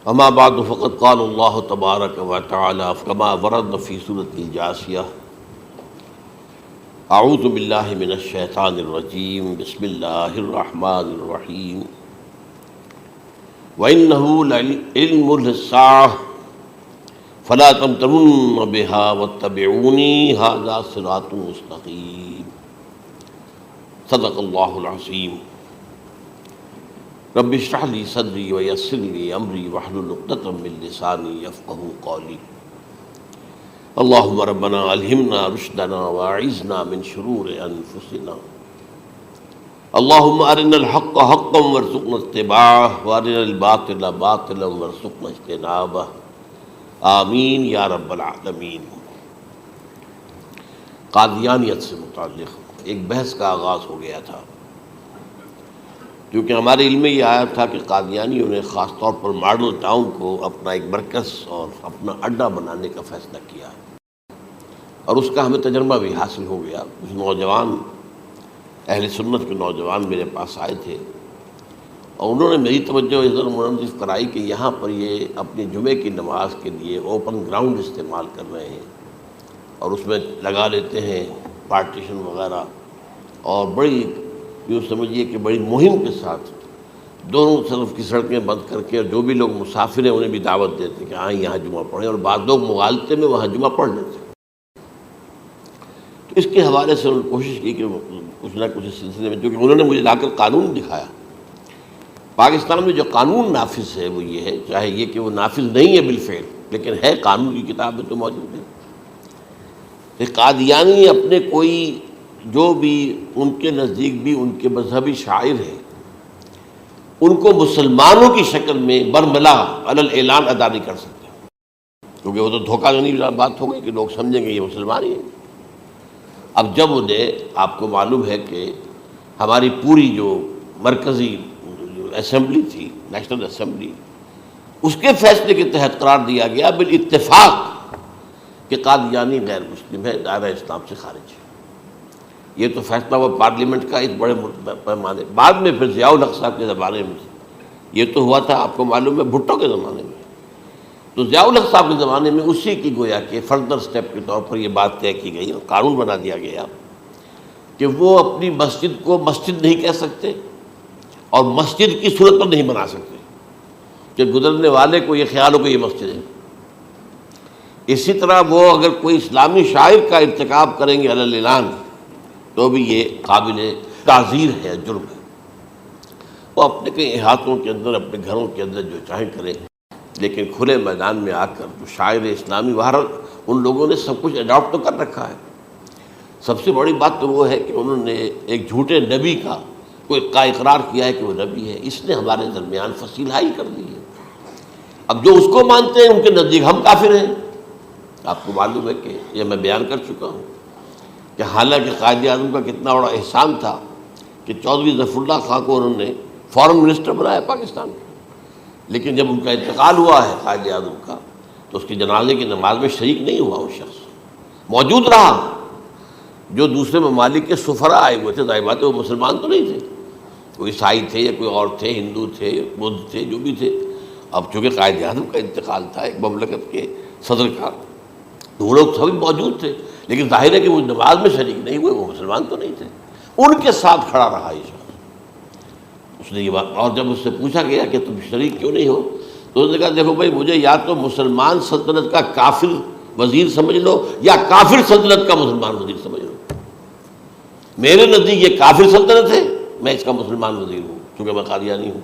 اما بعد فقد قال اللہ تبارک و تعالی كما ورد فی سورۃ الجاثیہ اعوذ باللہ من الشیطان الرجیم بسم اللہ الرحمن الرحیم وَإِنَّهُ لَعِلْمٌ لِلسَّاعَةِ فَلَا تَمْتَرُنَّ بِهَا وَاتَّبِعُونِي هَذَا صِرَاطٌ مُسْتَقِيمٌ صدق اللہ العظیم رب اشرح لی صدری ویسر لی امری واحلل عقدۃ من لسانی یفقہوا قولی اللہم ربنا الہمنا رشدنا واعذنا من شرور انفسنا اللہم ارنا الحق حقا وارزقنا اتباعہ وارنا الباطل باطلا وارزقنا اجتنابہ آمین یا رب العالمین۔ قادیانیت سے متعلق ایک بحث کا آغاز ہو گیا تھا، کیونکہ ہمارے علم میں یہ آیا تھا کہ قادیانیوں نے خاص طور پر ماڈل ٹاؤن کو اپنا ایک مرکز اور اپنا اڈا بنانے کا فیصلہ کیا، اور اس کا ہمیں تجربہ بھی حاصل ہو گیا۔ کچھ نوجوان اہل سنت کے نوجوان میرے پاس آئے تھے اور انہوں نے میری توجہ اس طرح منعطف کرائی کہ یہاں پر یہ اپنی جمعے کی نماز کے لیے اوپن گراؤنڈ استعمال کر رہے ہیں اور اس میں لگا لیتے ہیں پارٹیشن وغیرہ، اور بڑی یوں سمجھیے کہ بڑی مہم کے ساتھ دونوں طرف کی سڑکیں بند کر کے، اور جو بھی لوگ مسافر ہیں انہیں بھی دعوت دیتے کہ ہاں یہاں جمعہ پڑھیں، اور بعض لوگ مغالطے میں وہاں جمعہ پڑھ لیتے۔ تو اس کے حوالے سے انہوں نے کوشش کی کہ کچھ نہ کچھ اس سلسلے میں، کیونکہ انہوں نے مجھے لا کر قانون دکھایا۔ پاکستان میں جو قانون نافذ ہے وہ یہ ہے، چاہے یہ کہ وہ نافذ نہیں ہے بالفعل، لیکن ہے، قانون کی کتاب میں تو موجود ہے کہ قادیانی اپنے کوئی جو بھی ان کے نزدیک بھی ان کے مذہبی شاعر ہیں ان کو مسلمانوں کی شکل میں برملا علی الاعلان ادا نہیں کر سکتے، کیونکہ وہ تو دھوکہ دینی بات ہو گئی کہ لوگ سمجھیں گے یہ مسلمان ہی ہیں۔ اب جب انہیں، آپ کو معلوم ہے کہ ہماری پوری جو مرکزی اسمبلی تھی، نیشنل اسمبلی، اس کے فیصلے کے تحت قرار دیا گیا بالاتفاق کہ قادیانی غیر مسلم ہے، دائرہ اسلام سے خارج ہے۔ یہ تو فیصلہ ہوا پارلیمنٹ کا اس بڑے پیمانے، بعد میں پھر ضیاء الحق صاحب کے زمانے میں یہ تو ہوا تھا، آپ کو معلوم ہے بھٹو کے زمانے میں، تو ضیاء الحق صاحب کے زمانے میں اسی کی گویا کہ فردر سٹیپ کے طور پر یہ بات طے کی گئی اور قانون بنا دیا گیا کہ وہ اپنی مسجد کو مسجد نہیں کہہ سکتے اور مسجد کی صورت پر نہیں بنا سکتے کہ گزرنے والے کو یہ خیال ہو کہ یہ مسجد ہے۔ اسی طرح وہ اگر کوئی اسلامی شاعر کا ارتکاب کریں گے علی الاعلان تو بھی یہ قابل تعزیر ہے، جرم ہے۔ وہ اپنے کئی احاطوں کے اندر، اپنے گھروں کے اندر جو چاہیں کریں، لیکن کھلے میدان میں آ کر جو شاعر اسلامی بہرحال ان لوگوں نے سب کچھ اڈاپٹ تو کر رکھا ہے۔ سب سے بڑی بات تو وہ ہے کہ انہوں نے ایک جھوٹے نبی کا اقرار کیا ہے کہ وہ نبی ہے، اس نے ہمارے درمیان فصیل حائی کر دی ہے۔ اب جو اس کو مانتے ہیں ان کے نزدیک ہم کافر ہیں۔ آپ کو معلوم ہے کہ یہ میں بیان کر چکا ہوں کہ حالانکہ قائد اعظم کا کتنا بڑا احسان تھا کہ چودھری ظفر اللہ خان کو انہوں نے فارن منسٹر بنایا پاکستان کا، لیکن جب ان کا انتقال ہوا ہے قائد اعظم کا تو اس کے جنازے کی نماز میں شریک نہیں ہوا وہ شخص، موجود رہا۔ جو دوسرے ممالک کے سفراء آئے ہوئے تھے، ظاہر بات ہے وہ مسلمان تو نہیں تھے، کوئی عیسائی تھے یا کوئی اور تھے، ہندو تھے، بدھ تھے، جو بھی تھے۔ اب چونکہ قائد اعظم کا انتقال تھا ایک مملکت کے صدر کا، تو وہ لوگ سبھی موجود تھے، لیکن ظاہر ہے کہ وہ نماز میں شریک نہیں ہوئے، وہ مسلمان تو نہیں تھے۔ ان کے ساتھ کھڑا رہا یہ شخص، اس نے یہ بات، اور جب اس سے پوچھا گیا کہ تم شریک کیوں نہیں ہو تو اس نے کہا دیکھو بھائی، مجھے یا تو مسلمان سلطنت کا کافر وزیر سمجھ لو یا کافر سلطنت کا مسلمان وزیر سمجھ لو۔ میرے نزدیک یہ کافر سلطنت ہے، میں اس کا مسلمان وزیر ہوں چونکہ میں قادیانی ہوں۔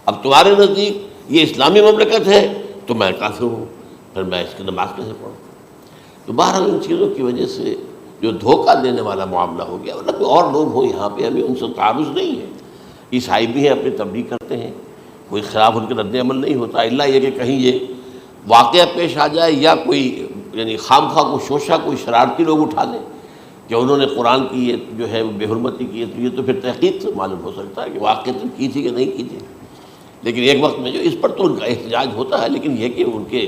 اب تمہارے نزدیک یہ اسلامی مملکت ہے تو میں کافر ہوں، پھر میں اس کی نماز کیسے پڑھوں؟ تو بہرحال ان چیزوں کی وجہ سے جو دھوکہ دینے والا معاملہ ہو گیا، ورنہ کوئی اور لوگ ہوں یہاں پہ، ہمیں ان سے تعارض نہیں ہے۔ عیسائی بھی ہیں، اپنی تبلیغ کرتے ہیں، کوئی خلاف ان کے رد عمل نہیں ہوتا، الا یہ کہ کہیں یہ واقعہ پیش آ جائے یا کوئی یعنی خام خواہ کو شوشہ کوئی شرارتی لوگ اٹھا دیں کہ انہوں نے قرآن کی یہ جو ہے بے حرمتی کی ہے، تو یہ تو پھر تحقیق سے معلوم ہو سکتا ہے کہ واقعتاً کی تھی کہ نہیں کی تھی۔ لیکن ایک وقت میں جو اس پر تو ان کا احتجاج ہوتا ہے، لیکن یہ کہ ان کے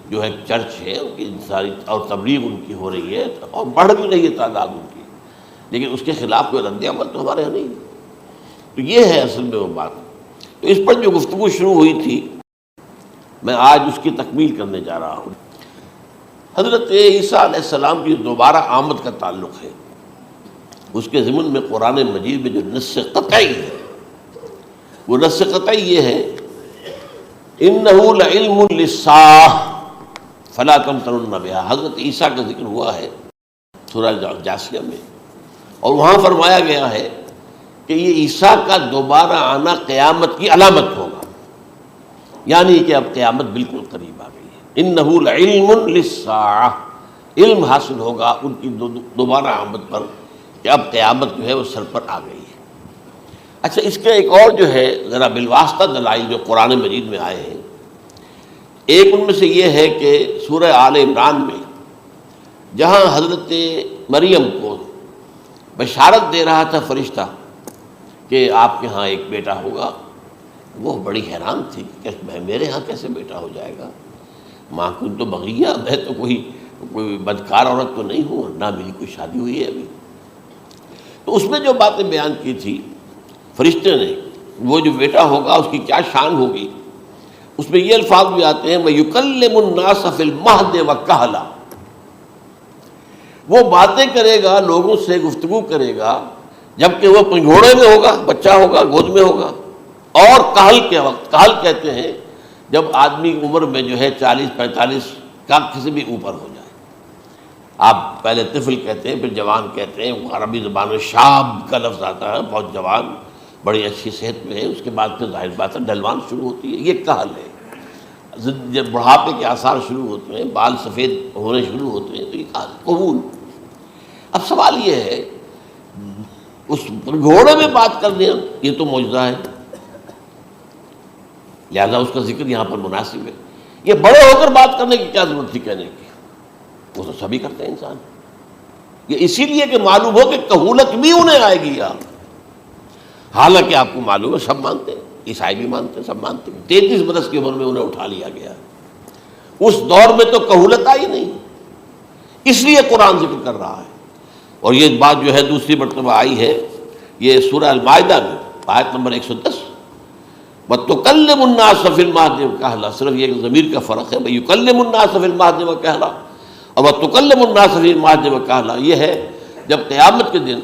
جو ہے چرچ ہے ان کی ساری اور تبلیغ ان کی ہو رہی ہے اور بڑھ بھی رہی ہے تعداد ان کی، لیکن اس کے خلاف کوئی رد عمل تو ہمارے یہاں نہیں ہے۔ تو یہ ہے اصل میں وہ بات۔ تو اس پر جو گفتگو شروع ہوئی تھی میں آج اس کی تکمیل کرنے جا رہا ہوں۔ حضرت عیسیٰ علیہ السلام کی دوبارہ آمد کا تعلق ہے، اس کے ضمن میں قرآن مجید میں جو نص قطعی ہے، وہ نص قطعی یہ ہے اِنَّهُ لَعِلْمٌ لِلسَّاعَةِ فَلَا تَمْتَرُنَّ بِهَا۔ حضرت عیسیٰ کا ذکر ہوا ہے سورہ جاسیہ میں، اور وہاں فرمایا گیا ہے کہ یہ عیسیٰ کا دوبارہ آنا قیامت کی علامت ہوگا، یعنی کہ اب قیامت بالکل قریب آ گئی ہے۔ اِنَّهُ لَعِلْمٌ لِلسَّاعَةِ، علم حاصل ہوگا ان کی دوبارہ آمد پر کہ اب قیامت جو ہے وہ سر پر آ گئی ہے۔ اچھا، اس کے ایک اور جو ہے ذرا بالواسطہ دلائل جو قرآن مجید میں آئے ہیں، ایک ان میں سے یہ ہے کہ سورہ آل عمران میں جہاں حضرت مریم کو بشارت دے رہا تھا فرشتہ کہ آپ کے ہاں ایک بیٹا ہوگا، وہ بڑی حیران تھی کہ میرے ہاں کیسے بیٹا ہو جائے گا، ماں کن تو بغیہ، میں تو کوئی بدکار عورت تو نہیں ہوں، نہ میری کوئی شادی ہوئی ہے ابھی۔ تو اس میں جو باتیں بیان کی تھی فرشتے نے، وہ جو بیٹا ہوگا اس کی کیا شان ہوگی، اس میں یہ الفاظ بھی آتے ہیں وَيُكَلِّمُ النَّاسَ فِي الْمَهْدِ وَكَهْلًا، وہ باتیں کرے گا، لوگوں سے گفتگو کرے گا جبکہ وہ پنگھوڑے میں ہوگا، بچہ ہوگا، گود میں ہوگا، اور کہل کے وقت، کہل کہتے ہیں جب آدمی کی عمر میں جو ہے 40-45 کا کسی بھی اوپر ہو جائے، آپ پہلے طفل کہتے ہیں، پھر جوان کہتے ہیں، عربی زبان میں شاب کا لفظ آتا ہے، بہت جوان، بڑی اچھی صحت میں ہے، اس کے بعد پھر ظاہر بات ہے ڈھلوان شروع ہوتی ہے، یہ کہل ہے۔ جب بڑھاپے کے آثار شروع ہوتے ہیں، بال سفید ہونے شروع ہوتے ہیں، تو یہ کہل، قبول۔ اب سوال یہ ہے اس گھوڑے میں بات کر دیں، یہ تو معجزہ ہے، لہذا اس کا ذکر یہاں پر مناسب ہے۔ یہ بڑے ہو کر بات کرنے کی کیا ضرورت تھی کہنے کی، وہ تو سبھی کرتے ہیں انسان، یہ اسی لیے کہ معلوم ہو کہ کہولت بھی انہیں آئے گی آپ، حالانکہ آپ کو معلوم ہے سب مانتے ہیں، عیسائی بھی مانتے ہیں، سب مانتے ہیں، 33 برس کی عمر میں انہیں اٹھا لیا گیا، اس دور میں تو کہولت آئی نہیں، اس لیے قرآن ذکر کر رہا ہے۔ اور یہ بات جو ہے دوسری مرتبہ آئی ہے، یہ سورہ المائدہ میں آیت نمبر 110 وَتُكَلِّمُ النَّاسَ فِي الْمَهْدِ وَكَهْلًا، صرف یہ ضمیر کا فرق ہے، وَيُكَلِّمُ النَّاسَ فِي الْمَهْدِ وَكَهْلًا اور وَتُكَلِّمُ النَّاسَ فِي الْمَهْدِ وَكَهْلًا، یہ ہے جب قیامت کے دن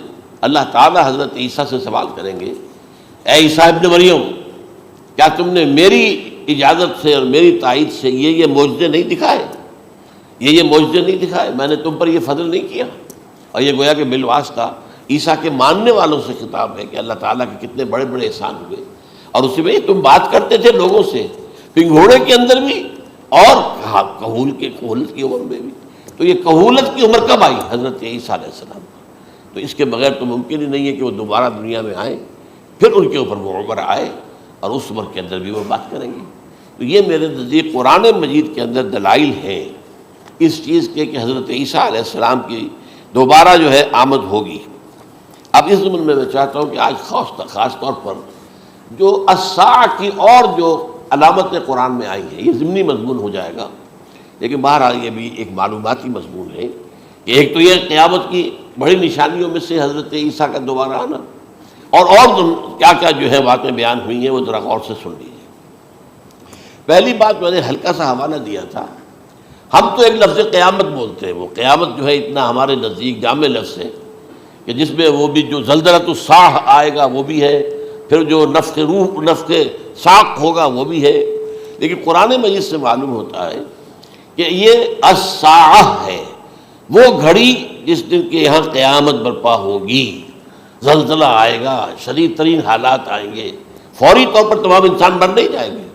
اللہ تعالیٰ حضرت عیسیٰ سے سوال کریں گے، اے عیسیٰ ابن مریم، کیا تم نے میری اجازت سے اور میری تائید سے یہ معجزے نہیں دکھائے، یہ معجزے نہیں دکھائے، میں نے تم پر یہ فضل نہیں کیا؟ اور یہ گویا کہ بالواسطہ عیسیٰ کے ماننے والوں سے خطاب ہے کہ اللہ تعالیٰ کے کتنے بڑے بڑے احسان ہوئے، اور اسی میں تم بات کرتے تھے لوگوں سے پنگھوڑے کے اندر بھی اور کہولت کی عمر میں بھی، تو یہ کہولت کی عمر کب آئی؟ حضرت عیسیٰ علیہ السلام، تو اس کے بغیر تو ممکن ہی نہیں ہے کہ وہ دوبارہ دنیا میں آئیں، پھر ان کے اوپر وہ عمر آئے اور اس عمر کے اندر بھی وہ بات کریں گے۔ تو یہ میرے نزدیک قرآن مجید کے اندر دلائل ہیں اس چیز کے کہ حضرت عیسیٰ علیہ السلام کی دوبارہ جو ہے آمد ہوگی۔ اب اس ضمن میں چاہتا ہوں کہ آج خاص طور پر جو الساعہ کی اور جو علامتیں قرآن میں آئی ہیں، یہ ضمنی مضمون ہو جائے گا، لیکن بہرحال یہ بھی ایک معلوماتی مضمون ہے کہ ایک تو یہ قیامت کی بڑی نشانیوں میں سے حضرت عیسیٰ کا دوبارہ آنا، اور کیا کیا جو ہے باتیں بیان ہوئی ہیں وہ ذرا غور سے سن لیجیے۔ پہلی بات میں نے ہلکا سا حوالہ دیا تھا، ہم تو ایک لفظ قیامت بولتے ہیں، وہ قیامت جو ہے اتنا ہمارے نزدیک جامع لفظ ہے کہ جس میں وہ بھی جو زلزلۃ الصاع آئے گا وہ بھی ہے، پھر جو نفخ روح، نفخ ساق ہوگا وہ بھی ہے، لیکن قرآن مجید سے معلوم ہوتا ہے کہ یہ الساعہ ہے، وہ گھڑی جس دن کے یہاں قیامت برپا ہوگی، زلزلہ آئے گا، شدید ترین حالات آئیں گے، فوری طور پر تمام انسان مر نہیں جائیں گے۔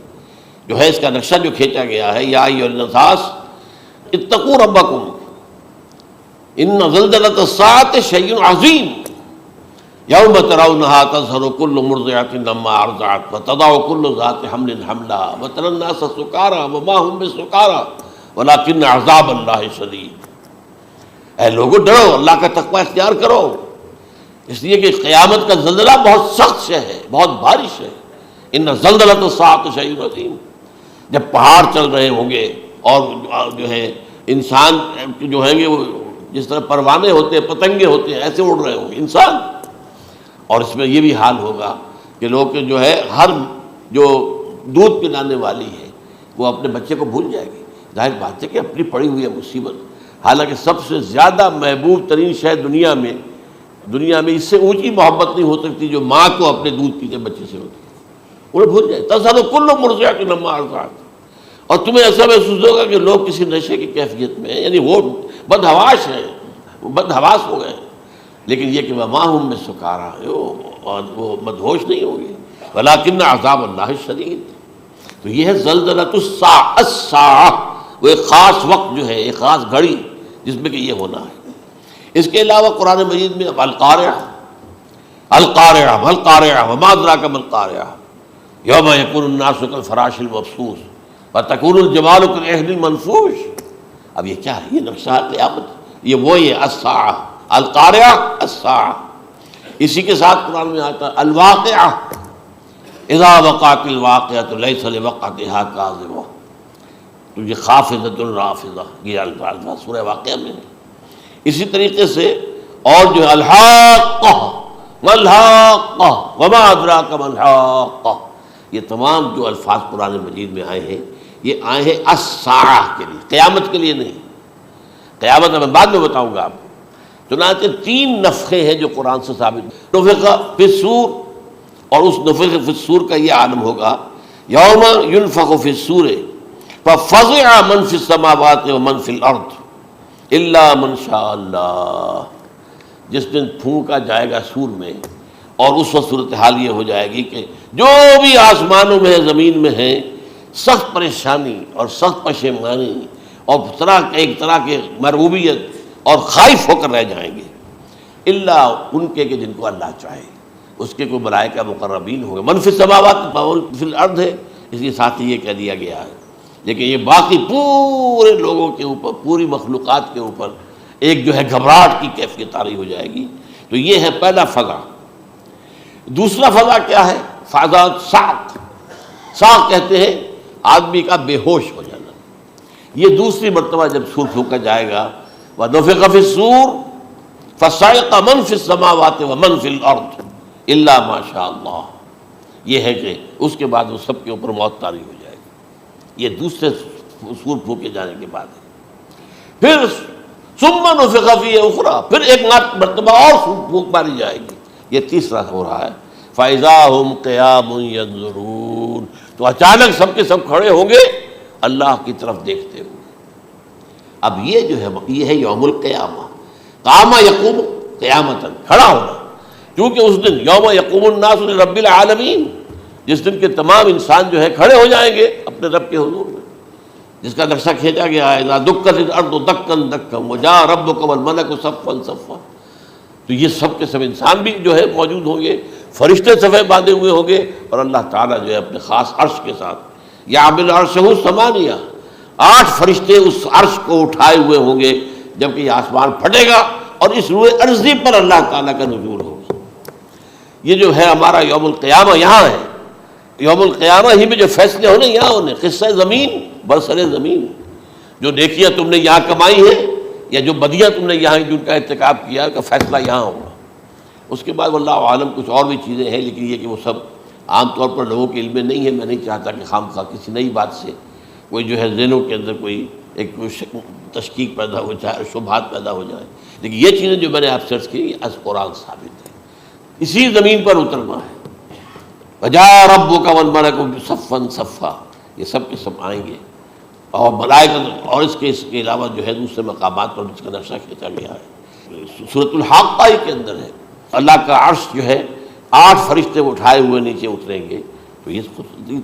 جو ہے اس کا نقشہ جو کھینچا گیا ہے، یا ایھا الناس اتقوا ربکم ان زلزلۃ الساعۃ شیء عظیم یوم ترونها تذہل کل مرضعۃ عما ارضعت وتضع کل ذات حمل حملها وتری الناس سکارى وما هم بسکارى ولکن عذاب اللہ شدید۔ اے لوگو ڈرو، اللہ کا تقوی اختیار کرو، اس لیے کہ قیامت کا زلزلہ بہت سخت شے ہے، بہت بارش ہے۔ ان زلزلۃ الساعۃ شیء عظیم، جب پہاڑ چل رہے ہوں گے اور جو ہے انسان جو ہیں گے وہ جس طرح پروانے ہوتے ہیں، پتنگے ہوتے ہیں، ایسے اڑ رہے ہوں گے انسان، اور اس میں یہ بھی حال ہوگا کہ لوگ جو ہے ہر جو دودھ پلانے والی ہے وہ اپنے بچے کو بھول جائے گی. ظاہر بات ہے کہ اپنی پڑی ہوئی ہے مصیبت. حالانکہ سب سے زیادہ محبوب ترین شے دنیا میں اس سے اونچی محبت نہیں ہو سکتی جو ماں کو اپنے دودھ پیتے بچے سے ہوتی ہے. انہیں بھول جائے. تذہب کل مرضعۃ عما ارضعت. اور تمہیں ایسا محسوس ہوگا کہ لوگ کسی نشے کی کیفیت میں ہیں، یعنی وہ بدحواش ہیں، بدحواس ہو گئے، لیکن یہ کہ وما ہم بسکارا، وہ مدہوش نہیں ہوں گے. ولکن عذاب اللہ شدید. تو یہ ہے زلزلۃ الساعہ، وہ ایک خاص وقت جو ہے، ایک خاص گھڑی جس میں کہ یہ ہونا ہے. اس کے علاوہ قرآن مجید میں القارعہ القارعہ والقارعہ وما ادراک ما القارعہ یوم یکون الناس کالفراش المبثوث وتکون الجبال کالعہن المنفوش. اب یہ کیا ہے؟ یہ نقشہ قیامت، یہ وہی ہے الساعہ، القارعہ الساعہ. اسی کے ساتھ قرآن میں آتا ہے الواقعہ اذا وقعت الواقعۃ لیس لوقعتها کاذبہ. تو یہ خافضۃ رافضہ، یہ الفاظ سورہ واقعہ میں ہے. اسی طریقے سے اور جو ہے الحاقہ والحاقہ وما ادراک ما الحاقہ، یہ تمام جو الفاظ قرآن مجید میں آئے ہیں یہ آئے ہیں الساعہ کے لیے، قیامت کے لیے نہیں. قیامت میں بعد میں بتاؤں گا آپ. چنانچہ 3 نفخے ہیں جو قرآن سے ثابت. نفخ فی الصور، اور اس نفخ فی الصور کا یہ عالم ہوگا یوم ینفخ فی الصور ففزع من فی السماوات ومن فی الارض الا من شاء اللہ. جس دن پھونکا جائے گا سور میں، اور اس وقت صورتحال یہ ہو جائے گی کہ جو بھی آسمانوں میں ہے، زمین میں ہے، سخت پریشانی اور سخت پشیمانی اور ایک طرح کی مرعوبیت اور خائف ہو کر رہ جائیں گے، الا ان کے کہ جن کو اللہ چاہے. اس کے کوئی ملائکہ مقربین ہوں گے. من فی السماوات فی الارض ہے، اس کے ساتھ ہی یہ کہہ دیا گیا ہے. لیکن یہ باقی پورے لوگوں کے اوپر، پوری مخلوقات کے اوپر ایک جو ہے گھبراہٹ کی کیفیت طاری ہو جائے گی. تو یہ ہے پہلا فضا. دوسرا فضا کیا ہے؟ فضا صعق. صعق کہتے ہیں آدمی کا بے ہوش ہو جانا. یہ دوسری مرتبہ جب سور پھونکا جائے گا وَنُفِخَ فِي الصُّورِ فَصَعِقَ مَن فِي السَّمَاوَاتِ وَمَن فِي الْأَرْضِ إِلَّا مَا شَاءَ اللَّهُ. یہ ہے کہ اس کے بعد وہ سب کے اوپر موت طاری ہو جائے گی. یہ دوسرے سور پھونکے جانے کے بعد ہے. پھر ثُمَّ نُفِخَ فِيهِ أُخْرَى، پھر ایک مرتبہ اور پھونک ماری جائے گی. یہ تیسرا ہو رہا ہے. فَإِذَا هُمْ قِيَامٌ يَنظُرُونَ. تو اچانک سب کے سب کھڑے ہوں گے اللہ کی طرف دیکھتے ہوئے. اب یہ جو ہے یہ ہے یوم القیامہ. قام یقوم قیامتاً، کھڑا ہونا. کیونکہ اس دن یوم یقوم الناس لرب العالمین، جس دن کے تمام انسان جو ہے کھڑے ہو جائیں گے اپنے رب کے حضور میں، جس کا نقشہ کھینچا گیا ہے اذا دکت الارض دکا دکا وجاء ربک والملک صفا صفا. تو یہ سب کے سب انسان بھی جو ہے موجود ہوں گے، فرشتے صفے باندھے ہوئے ہوں گے، اور اللہ تعالیٰ جو ہے اپنے خاص عرش کے ساتھ یحمل عرشہ ثمانیہ، 8 فرشتے اس عرش کو اٹھائے ہوئے ہوں گے جبکہ یہ آسمان پھٹے گا اور اس روئے ارضی پر اللہ تعالیٰ کا نزول ہوگا. یہ جو ہے ہمارا یوم القیامہ یہاں ہے. یوم القیامہ ہی میں جو فیصلے ہونے یہاں ہونے. قصہ زمین برسر زمین، جو نیکیاں تم نے یہاں کمائی ہیں یا جو بدیاں تم نے یہاں جن کا ارتکاب کیا کا فیصلہ یہاں ہوگا. اس کے بعد واللہ عالم کچھ اور بھی چیزیں ہیں، لیکن یہ کہ وہ سب عام طور پر لوگوں کے علم میں نہیں ہے. میں نہیں چاہتا کہ خام خواہ کسی نئی بات سے کوئی جو ہے ذہنوں کے اندر کوئی ایک تشکیک پیدا ہو جائے، شبہات پیدا ہو جائے. لیکن یہ چیزیں جو میں نے آپ سرچ کی از قرآن ثابت ہے. اسی زمین پر اترنا ہے. وجاء ربک والملک صفا صفا، یہ سب کے سب آئیں گے. اور ملائکہ اور اس کے علاوہ جو ہے دوسرے مقامات پر جس کا نقشہ کھینچا گیا ہے سورۃ الحاقہ کے اندر ہے. اللہ کا عرش جو ہے 8 فرشتے اٹھائے ہوئے نیچے اتریں گے. تو یہ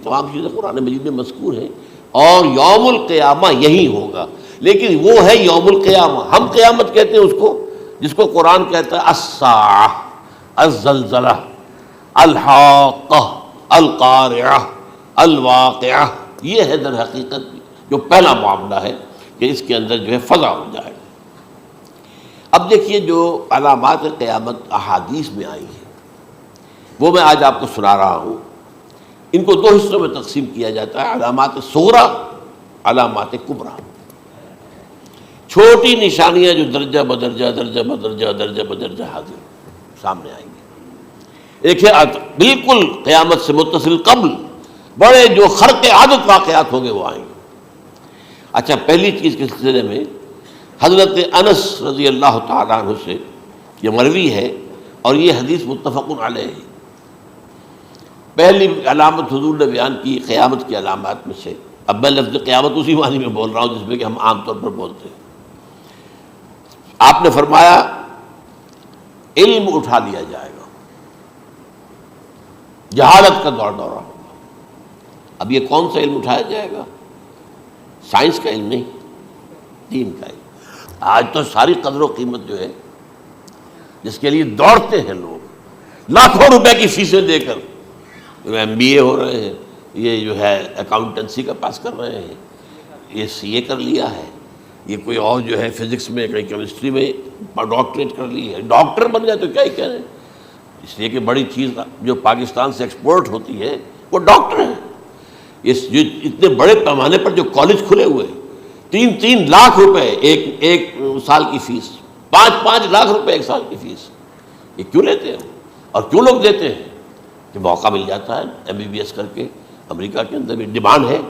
تمام چیزیں قرآن مجید میں مذکور ہیں. اور یوم القیامہ یہی ہوگا، لیکن وہ ہے یوم القیامہ. ہم قیامت کہتے ہیں اس کو جس کو قرآن کہتا ہے الساعہ، الزلزلہ، الحاقہ، القارعہ، الواقعہ. یہ ہے در حقیقت جو پہلا معاملہ ہے کہ اس کے اندر جو ہے فضا ہو جائے. اب دیکھیے جو علامات قیامت احادیث میں آئی ہیں وہ میں آج آپ کو سنا رہا ہوں. ان کو 2 حصوں میں تقسیم کیا جاتا ہے، علامات صغریٰ، علامات کبریٰ. چھوٹی نشانیاں جو درجہ بدرجہ درجہ بدرجہ درجہ بدرجہ حاضر سامنے آئیں گے. ایک ہے بالکل قیامت سے متصل قبل بڑے جو خرق عادت واقعات ہوں گے وہ آئیں گے۔ اچھا، پہلی چیز کے سلسلے میں حضرت انس رضی اللہ تعالیٰ عنہ سے یہ مروی ہے اور یہ حدیث متفق علیہ ہے۔ پہلی علامت حضور نے بیان کی قیامت کی علامات میں سے، اب میں لفظ قیامت اسی معنی میں بول رہا ہوں جس میں کہ ہم عام طور پر بولتے ہیں۔ آپ نے فرمایا علم اٹھا لیا جائے گا، جہالت کا دور دورہ ہوگا۔ اب یہ کون سا علم اٹھایا جائے گا؟ سائنس کا علم نہیں، دین کا علم۔ آج تو ساری قدر و قیمت جو ہے جس کے لیے دوڑتے ہیں لوگ، لاکھوں روپے کی فیسیں دے کر، ایم بی اے ہو رہے ہیں، یہ جو ہے اکاؤنٹنسی کا پاس کر رہے ہیں، یہ سی اے کر لیا ہے، یہ کوئی اور جو ہے فزکس میں، کہیں کیمسٹری میں ڈاکٹریٹ کر لی ہے، ڈاکٹر بن جائے تو کیا ہی کہہ رہے ہیں۔ اس لیے کہ بڑی چیز جو پاکستان سے ایکسپورٹ ہوتی ہے وہ ڈاکٹر ہیں۔ جو اتنے بڑے پیمانے پر جو کالج کھلے ہوئے، 3 لاکھ روپے ایک سال کی فیس، 5 لاکھ روپے ایک سال کی فیس، یہ کیوں لیتے ہیں اور کیوں لوگ دیتے ہیں؟ کہ موقع مل جاتا ہے ایم بی بی ایس کر کے۔ امریکہ کے اندر بھی ڈیمانڈ ہے،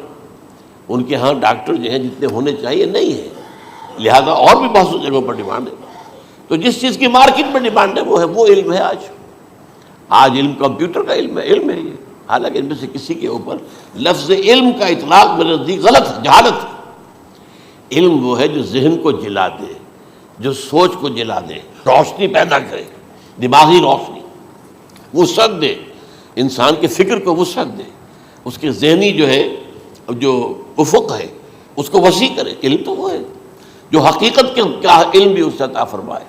ان کے ہاں ڈاکٹر جو ہیں جتنے ہونے چاہیے نہیں ہے، لہذا اور بھی بہت سی جگہوں پر ڈیمانڈ ہے۔ تو جس چیز کی مارکیٹ میں ڈیمانڈ ہے وہ علم ہے۔ آج علم کمپیوٹر کا علم ہے یہ، حالانکہ ان میں سے کسی کے اوپر لفظ علم کا اطلاق میرے نزدیک غلط ہے، جہالت ہے۔ علم وہ ہے جو ذہن کو جلا دے، جو سوچ کو جلا دے، روشنی پیدا کرے، دماغی روشنی، وسعت دے، انسان کے فکر کو وسعت دے، اس کے ذہنی جو افق ہے اس کو وسیع کرے۔ علم تو وہ ہے جو حقیقت کے کیا علم بھی اس سے عطا فرمائے۔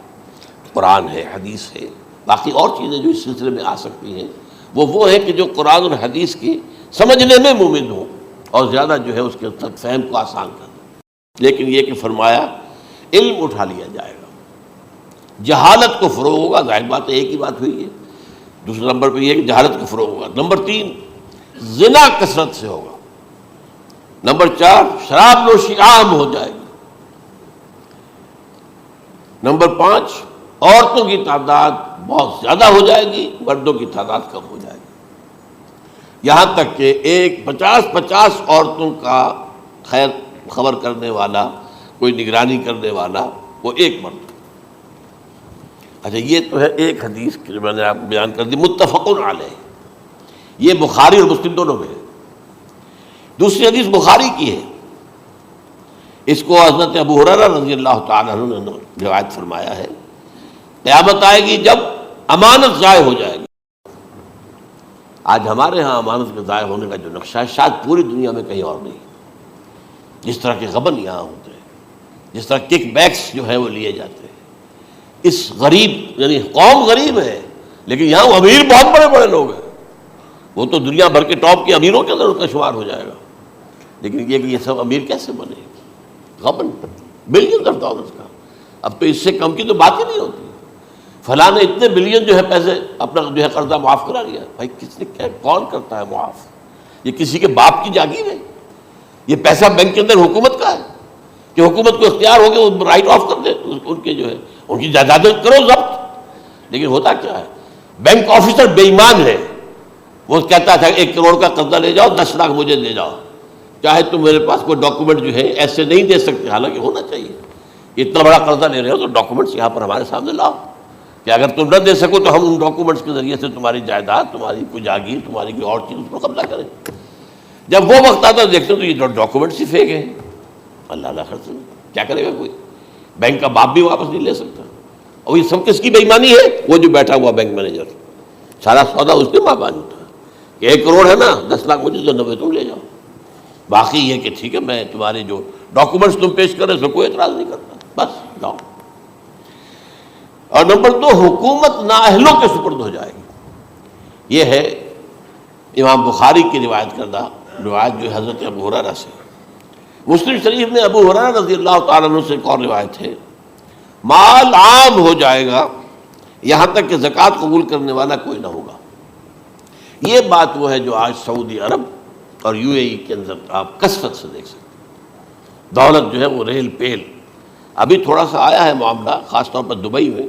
قرآن ہے، حدیث ہے، باقی اور چیزیں جو اس سلسلے میں آ سکتی ہیں وہ ہے کہ جو قرآن اور حدیث کی سمجھنے میں مومن ہوں اور زیادہ جو ہے اس کے تک فہم کو آسان کر دیں۔ لیکن یہ کہ فرمایا علم اٹھا لیا جائے گا، جہالت کو فروغ ہوگا، ظاہر بات ہے ایک ہی بات ہوئی ہے۔ دوسرے نمبر پہ یہ کہ جہالت کو فروغ ہوگا۔ نمبر 3 زنا کثرت سے ہوگا۔ نمبر 4 شراب نوشی عام ہو جائے گی۔ نمبر 5 عورتوں کی تعداد بہت زیادہ ہو جائے گی، مردوں کی تعداد کم ہو جائے گی، یہاں تک کہ 50 عورتوں کا خیر خبر کرنے والا، کوئی نگرانی کرنے والا، وہ ایک مرد۔ اچھا، یہ تو ہے ایک حدیث کہ میں نے آپ کو بیان کر دی، متفق علیہ، یہ بخاری اور مسلم دونوں میں ہے۔ دوسری حدیث بخاری کی ہے، اس کو حضرت ابو ہریرہ رضی اللہ تعالیٰ عنہ نے روایت فرمایا ہے، قیامت آئے گی جب امانت ضائع ہو جائے گی۔ آج ہمارے ہاں امانت کے ضائع ہونے کا جو نقشہ ہے شاید پوری دنیا میں کہیں اور نہیں۔ جس طرح کے غبن یہاں ہوتے ہیں، جس طرح کک بیکس جو ہے وہ لیے جاتے ہیں، اس غریب یعنی قوم غریب ہے لیکن یہاں وہ امیر بہت بڑے بڑے لوگ ہیں، وہ تو دنیا بھر کے ٹاپ کے امیروں کے اندر ان کا شمار ہو جائے گا۔ لیکن یہ کہ یہ سب امیر کیسے بنے؟ غبن بلین آف ڈالرز کا، اب تو اس سے کم کی تو بات ہی نہیں ہوتی۔ فلاں نے اتنے بلین جو ہے پیسے اپنا جو ہے قرضہ معاف کرا لیا۔ بھائی کس نے کیا، کون کرتا ہے معاف؟ یہ کسی کے باپ کی جاگیر ہے؟ یہ پیسہ بینک کے اندر حکومت کا ہے کہ حکومت کو اختیار ہو گیا وہ رائٹ آف کر دے ان کے جو ہے ان کی جائیدادیں کرو ضبط۔ لیکن ہوتا کیا ہے، بینک آفیسر بے ایمان ہے، وہ کہتا تھا 1 کروڑ کا قرضہ لے جاؤ، 10 لاکھ مجھے دے جاؤ، چاہے تم میرے پاس کوئی ڈاکومنٹ جو ہے ایسے نہیں دے سکتے، حالانکہ ہونا چاہیے۔ اتنا بڑا قرضہ لے رہے ہو تو ڈاکومنٹس یہاں پر ہمارے سامنے لاؤ کہ اگر تم نہ دے سکو تو ہم ان ڈاکومنٹس کے ذریعے سے تمہاری جائیداد، تمہاری کوئی جاگیر، تمہاری کوئی اور چیز اس پر قبضہ کریں۔ جب وہ وقت آتا ہے دیکھتے تو یہ ڈاکومنٹس ہی فیک ہیں۔ اللہ اللہ خرچ کیا کرے گا کوئی؟ بینک کا باپ بھی واپس نہیں لے سکتا۔ اور یہ سب کس کی بے ایمانی ہے؟ وہ جو بیٹھا ہوا بینک مینیجر، سارا سودا اس نے مابانی ہوتا ہے کہ 1 کروڑ ہے نا، 10 لاکھ مجھے دو، 90 تم لے جاؤ، باقی یہ کہ ٹھیک ہے میں تمہارے جو ڈاکومنٹس تم پیش کر رہے اس میں کوئی اعتراض نہیں کرتا، بس جاؤ۔ اور نمبر 2 حکومت نااہلوں کے سپرد ہو جائے گی۔ یہ ہے امام بخاری کی روایت کردہ روایت جو حضرت ابو ہریرہ سے۔ مسلم شریف میں ابو ہریرہ رضی اللہ تعالیٰ عنہ سے ایک اور روایت ہے، مال عام ہو جائے گا یہاں تک کہ زکوٰۃ قبول کرنے والا کوئی نہ ہوگا۔ یہ بات وہ ہے جو آج سعودی عرب اور یو اے ای کے اندر آپ کثرت سے دیکھ سکتے ہیں۔ دولت جو ہے وہ ریل پیل، ابھی تھوڑا سا آیا ہے معاملہ خاص طور پر دبئی میں،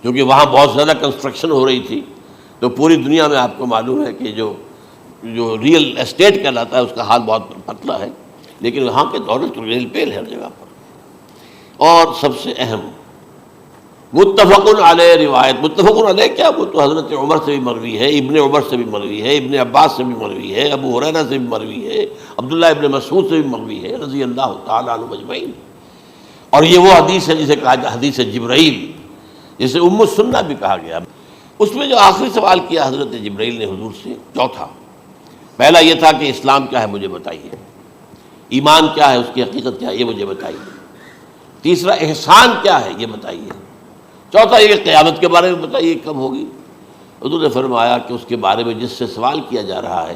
کیونکہ وہاں بہت زیادہ کنسٹرکشن ہو رہی تھی، تو پوری دنیا میں آپ کو معلوم ہے کہ جو جو ریئل اسٹیٹ کہلاتا ہے اس کا حال بہت پتلا ہے، لیکن وہاں کے دولت تو ریل پیل ہے ہر جگہ پر۔ اور سب سے اہم متفق علیہ روایت، متفق علیہ کیا، وہ تو حضرت عمر سے بھی مروی ہے، ابن عمر سے بھی مروی ہے، ابن عباس سے بھی مروی ہے، ابو ہریرہ سے بھی مروی ہے، عبداللہ ابن مسعود سے بھی مروی ہے رضی اللہ تعالیٰ عنہ اجمعین۔ اور یہ وہ حدیث ہے جسے کہا جائے حدیث جبرائیل، جسے ام السنہ بھی کہا گیا۔ اس میں جو آخری سوال کیا حضرت جبرائیل نے حضور سے، چوتھا، پہلا یہ تھا کہ اسلام کیا ہے مجھے بتائیے، ایمان کیا ہے، اس کی حقیقت کیا ہے یہ مجھے بتائیے، تیسرا احسان کیا ہے یہ بتائیے، چوتھا یہ کہ قیامت کے بارے میں بتائیے کب ہوگی۔ حضور نے فرمایا کہ اس کے بارے میں جس سے سوال کیا جا رہا ہے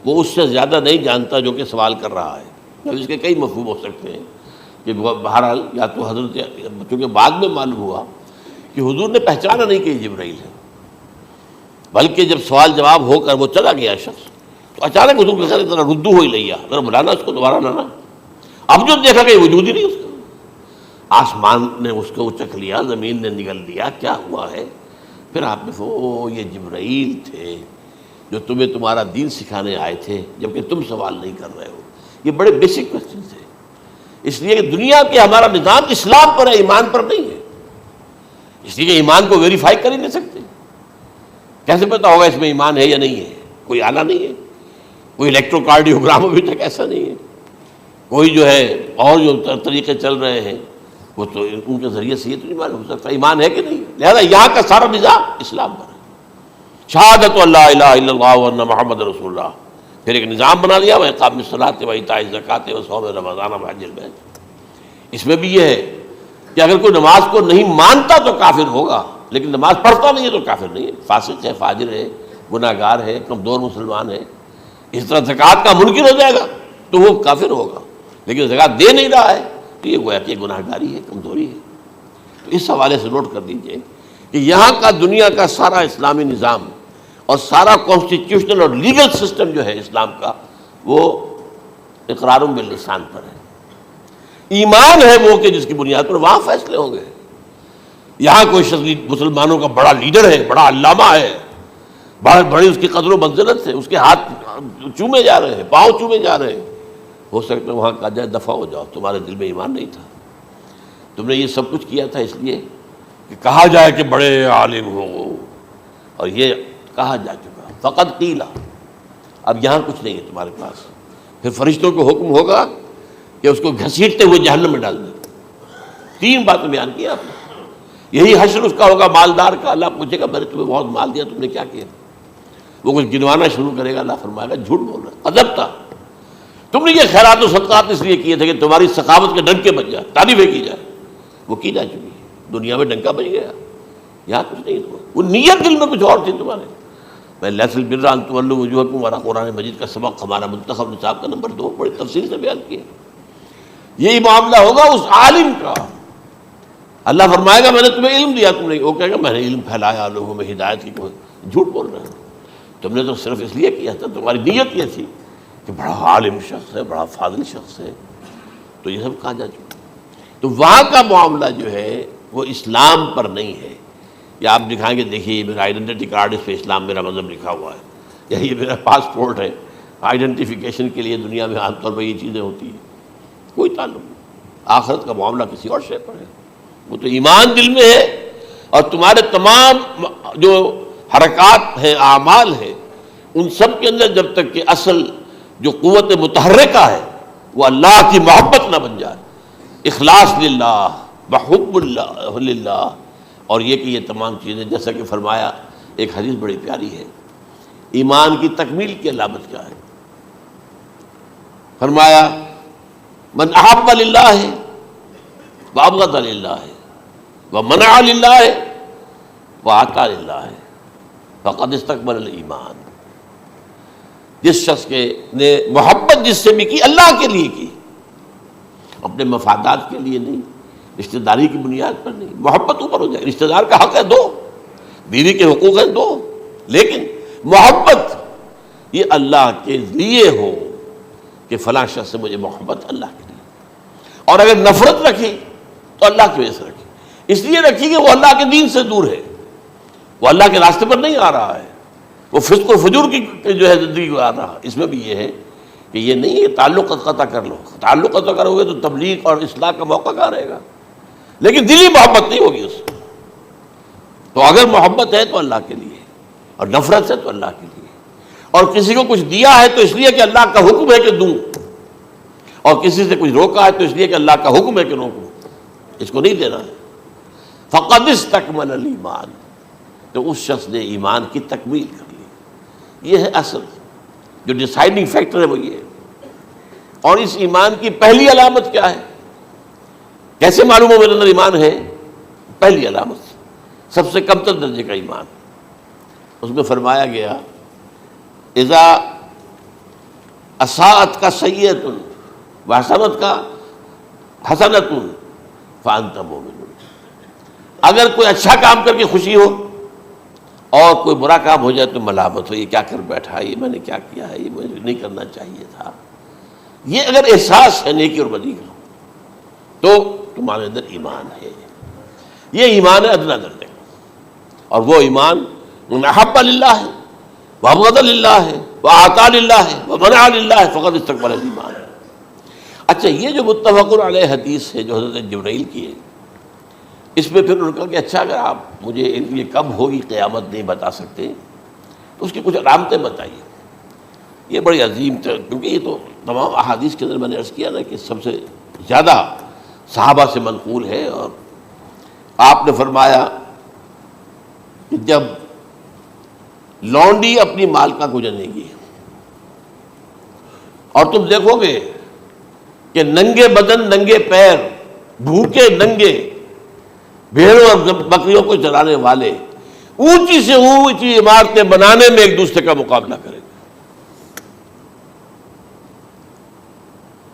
وہ اس سے زیادہ نہیں جانتا جو کہ سوال کر رہا ہے۔ اب اس کے کئی مفہوم ہو سکتے ہیں کہ بہرحال یا تو حضرت، چونکہ بعد میں معلوم ہوا کہ حضور نے پہچانا نہیں کہ یہ جبرائیل ہے، بلکہ جب سوال جواب ہو کر وہ چلا گیا شخص تو اچانک حضور کے ساتھ ذرا ردو ہو ہی لیا، ذرا بلانا اس کو دوبارہ لانا۔ اب جو دیکھا کہ وجود ہی نہیں اس کا، آسمان نے اس کو اچک لیا، زمین نے نگل لیا، کیا ہوا ہے؟ پھر آپ نے یہ جبرائیل تھے جو تمہیں تمہارا دین سکھانے آئے تھے، جبکہ تم سوال نہیں کر رہے ہو۔ یہ بڑے بیسک کوسچن تھے، اس لیے کہ دنیا کے ہمارا نظام اسلام پر ہے، ایمان پر نہیں ہے، اس لیے کہ ایمان کو ویریفائی کر ہی نہیں سکتے۔ کیسے پتا ہوگا اس میں ایمان ہے یا نہیں ہے؟ کوئی آلہ نہیں ہے، کوئی الیکٹروکارڈیوگرام ابھی تک ایسا نہیں ہے، کوئی جو ہے اور جو طریقے چل رہے ہیں وہ تو ان کے ذریعے سے یہ تو نہیں معلوم ہو سکتا ایمان ہے کہ نہیں۔ لہذا یہاں کا سارا نظام اسلام پر ہے، شہادت اللہ الہ الا اللہ وان محمد رسول اللہ، پھر ایک نظام بنا لیا، وإقام الصلاۃ وإیتاء الزکوٰۃ وصوم رمضان وحج البیت۔ اس میں بھی یہ ہے کہ اگر کوئی نماز کو نہیں مانتا تو کافر ہوگا، لیکن نماز پڑھتا نہیں ہے تو کافر نہیں ہے، فاسق ہے، فاجر ہے، گناہ گار ہے، کمزور مسلمان ہے۔ اس طرح زکوٰۃ کا منکر ہو جائے گا تو وہ کافر ہوگا، لیکن زکوٰۃ دے نہیں رہا ہے تو یہ گویا کہ گناہ گاری ہے، کمزوری ہے۔ تو اس حوالے سے نوٹ کر دیجئے کہ یہاں کا دنیا کا سارا اسلامی نظام اور سارا کانسٹیٹیوشنل اور لیگل سسٹم جو ہے اسلام کا وہ اقرار باللسان پر ہے، ایمان ہے وہ کہ جس کی بنیاد پر وہاں فیصلے ہوں گے۔ یہاں کوئی شخص مسلمانوں کا بڑا لیڈر ہے، بڑا علامہ ہے، بڑی اس کی قدر و منزلت ہے، اس کے ہاتھ چومے جا رہے ہیں، پاؤں چومے جا رہے ہیں، ہو سکتا ہے وہاں کہا جائے دفع ہو جاؤ، تمہارے دل میں ایمان نہیں تھا، تم نے یہ سب کچھ کیا تھا اس لیے کہ کہا جائے کہ بڑے عالم ہو، اور یہ کہا جا چکا فقط قیل۔ اب یہاں کچھ نہیں ہے تمہارے پاس، پھر فرشتوں کو حکم ہوگا کہ اس کو گھسیٹتے ہوئے جہنم میں ڈال دیں۔ تین باتیں بیان کی آپ نے، یہی حشر اس کا ہوگا مالدار کا، اللہ پوچھے گا میں نے تمہیں بہت مال دیا، تم نے کیا کیا؟ وہ کچھ گنوانا شروع کرے گا، اللہ فرمائے گا جھوٹ بول رہا، قذبتا، تم نے یہ خیرات و صدقات اس لیے کیے تھے کہ تمہاری سخاوت کے ڈنکے بج جائے، تعریفیں کی جائے، وہ کی جا چکی ہے، دنیا میں ڈنکا بج گیا، یہاں کچھ نہیں ہوا، وہ نیت دل میں کچھ اور تھی تمہارے۔ میں لیس البر ان تولوا وجوہکم، ہمارا قرآن مجید کا سبق، ہمارا منتخب نصاب کا نمبر 2 بڑی تفصیل سے بیان کیا۔ یہی معاملہ ہوگا اس عالم کا، اللہ فرمائے گا میں نے تمہیں علم دیا، تم نہیں، وہ کہے گا میں نے علم پھیلایا لوگوں میں ہدایت کی، جھوٹ بول رہے ہیں، تم نے تو صرف اس لیے کیا تھا، تمہاری نیت یہ تھی کہ بڑا عالم شخص ہے، بڑا فاضل شخص ہے، تو یہ سب کہا جا چکا۔ تو وہاں کا معاملہ جو ہے وہ اسلام پر نہیں ہے۔ یا آپ دکھائیں گے دیکھیے میرا آئیڈینٹی کارڈ، اس پہ اسلام میرا مذہب لکھا ہوا ہے، یا یہ میرا پاسپورٹ ہے، آئیڈینٹیفیکیشن کے لیے دنیا میں عام طور پہ یہ چیزیں ہوتی ہیں، کوئی تعلق نہیں۔ آخرت کا معاملہ کسی اور شے پر ہے، وہ تو ایمان دل میں ہے، اور تمہارے تمام جو حرکات ہیں، اعمال ہیں، ان سب کے اندر جب تک کہ اصل جو قوت متحرکہ ہے وہ اللہ کی محبت نہ بن جائے، اخلاص للہ، بحب اللہ للہ، اور یہ کہ یہ تمام چیزیں جیسا کہ فرمایا، ایک حدیث بڑی پیاری ہے، ایمان کی تکمیل کی علامت کیا ہے؟ فرمایا من احب للہ وابغض للہ ومنع للہ واعطى للہ فقد استکمل الایمان۔ جس شخص کے نے محبت جس سے بھی کی، اللہ کے لیے کی، اپنے مفادات کے لیے نہیں، رشتہ داری کی بنیاد پر نہیں، محبت اوپر ہو جائے، رشتہ دار کا حق ہے دو، بیوی کے حقوق ہیں دو، لیکن محبت یہ اللہ کے لیے ہو کہ فلاں شخص سے مجھے محبت اللہ کے لیے، اور اگر نفرت رکھی تو اللہ کی وجہ سے رکھی، اس لیے رکھی کہ وہ اللہ کے دین سے دور ہے، وہ اللہ کے راستے پر نہیں آ رہا ہے، وہ فسق و فجور کی جو ہے زندگی گزار رہا. اس میں بھی یہ ہے کہ یہ نہیں ہے تعلق قطع کر لو. تعلق قطع کرو گے تو تبلیغ اور اصلاح کا موقع کہاں رہے گا؟ لیکن دلی محبت نہیں ہوگی اس میں. تو اگر محبت ہے تو اللہ کے لیے، اور نفرت ہے تو اللہ کے لیے. اور کسی کو کچھ دیا ہے تو اس لیے کہ اللہ کا حکم ہے کہ دوں، اور کسی سے کچھ روکا ہے تو اس لیے کہ اللہ کا حکم ہے کہ روکوں. اس کو نہیں دینا ہے. فقد استکمل الایمان، تو اس شخص نے ایمان کی تکمیل کر لی. یہ ہے اصل جو ڈیسائیڈنگ فیکٹر ہے، وہ یہ ہے. اور اس ایمان کی پہلی علامت کیا ہے؟ کیسے معلوم ہو میرے اندر ایمان ہے؟ پہلی علامت سب سے کم تر درجے کا ایمان، اس میں فرمایا گیا اذا اساءت کا سیئۃ وحسنت کا حسنۃ فانت مومن. اگر کوئی اچھا کام کر کے خوشی ہو اور کوئی برا کام ہو جائے تو ملامت ہو، یہ کیا کر بیٹھا، یہ میں نے کیا کیا ہے، یہ مجھے نہیں کرنا چاہیے تھا. یہ اگر احساس ہے نیکی اور بدی کا تو تمہارے اندر ایمان ہے. یہ ایمان ہے ادنیٰ درجے کا. اور وہ ایمان محب للہ ہے، وابغض للہ ہے، واعطى للہ ہے، ومنع للہ ہے، فقد استکمل الایمان. اچھا، یہ جو متفق علیہ حدیث ہے جو حضرت جبرائیل کی ہے، اس میں پھر انہوں نے کہا کہ اچھا اگر آپ مجھے یہ کب ہوگی قیامت نہیں بتا سکتے تو اس کی کچھ علامتیں بتائیے. یہ بڑی عظیم تھا، کیونکہ یہ تو تمام احادیث کے اندر میں نے عرض کیا نا کہ سب سے زیادہ صحابہ سے منقول ہے. اور آپ نے فرمایا کہ جب لونڈی اپنی مالکہ کو جنے گی اور تم دیکھو گے کہ ننگے بدن ننگے پیر بھوکے ننگے بھیڑوں اور بکریوں کو چلانے والے اونچی سے اونچی عمارتیں بنانے میں ایک دوسرے کا مقابلہ کریں گے.